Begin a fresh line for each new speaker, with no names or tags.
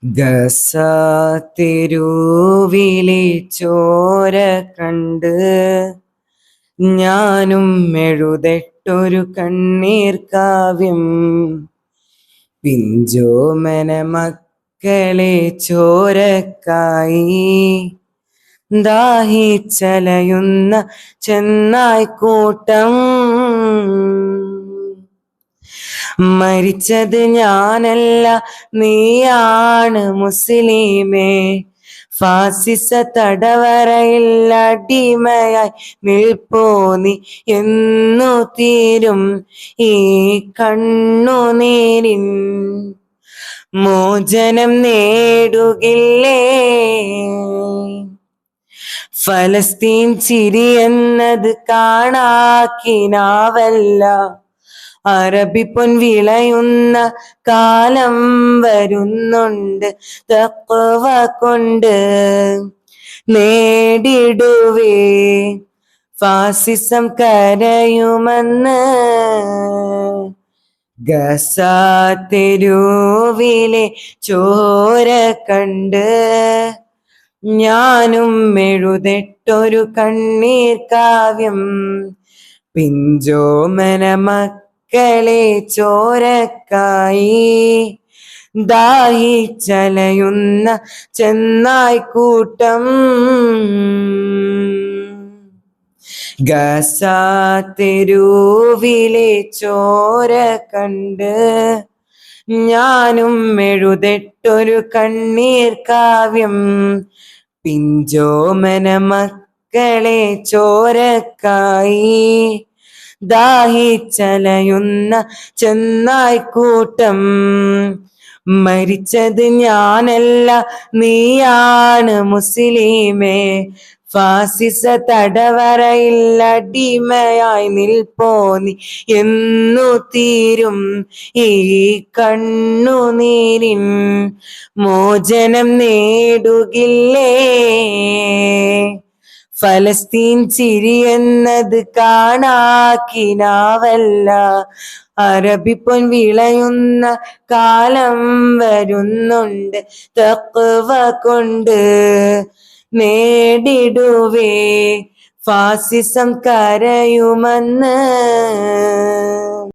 Gaza തെരുവിലെ ചോര കണ്ട് ഞാനും എഴുതട്ടൊരു കണ്ണീർ കാവ്യം. പിഞ്ചോമന മക്കളെ ചോരക്കായി ദാഹിച്ചലയുന്ന ചെന്നായ്ക്കൂട്ടം. മരിച്ചത് ഞാനല്ല, നീയാണ് മുസ്ലിമേ. ഫാസിസ തടവറയിൽ അടിമയായി നിൽപ്പോ നീ. എന്നു തീരും ഈ കണ്ണുനീരിൻ മോചനം നേടുകില്ലേ? ഫലസ്തീൻ ചിരി എന്നത് കാണാക്കിനാവല്ല. അറബി പൊൻ വിളയുന്ന കാലം വരുന്നുണ്ട്. തഖ്വ കൊണ്ട് നേടിടുവേ ഫാസിസം കരയുമെന്ന്. ഗസ തെരുവിലെ ചോര കണ്ട് ഞാനും എഴുതട്ടൊരു കണ്ണീർ കാവ്യം. പിഞ്ചോമന മക്കളെ ചോരക്കായി ദാഹിച്ചലയുന്ന ചെന്നായ്ക്കൂട്ടം. ഗസ തെരുവിലെ ചോര കണ്ട് ഞാനും എഴുതട്ടൊരു കണ്ണീർ കാവ്യം. പിഞ്ചോമന മക്കളെ ചോരക്കായി ദാഹിച്ചലയുന്ന ചെന്നായ്ക്കൂട്ടം. മരിച്ചത് ഞാനല്ല, നീയാണ് മുസ്ലിമേ. ഫാസിസ തടവറയിൽ അടിമയായി നിൽപ്പോ നീ. എന്നു തീരും ഈ കണ്ണുനീരിൻ മോചനം നേടുകില്ലേ? ഫലസ്തീൻ ചിരി എന്നത് കാണാക്കിനാവല്ല. അറബി പൊൻ വിളയുന്ന കാലം വരുന്നുണ്ട്. തഖ്വ കൊണ്ട് നേടിടുവേ ഫാസിസം കരയുമെന്ന്.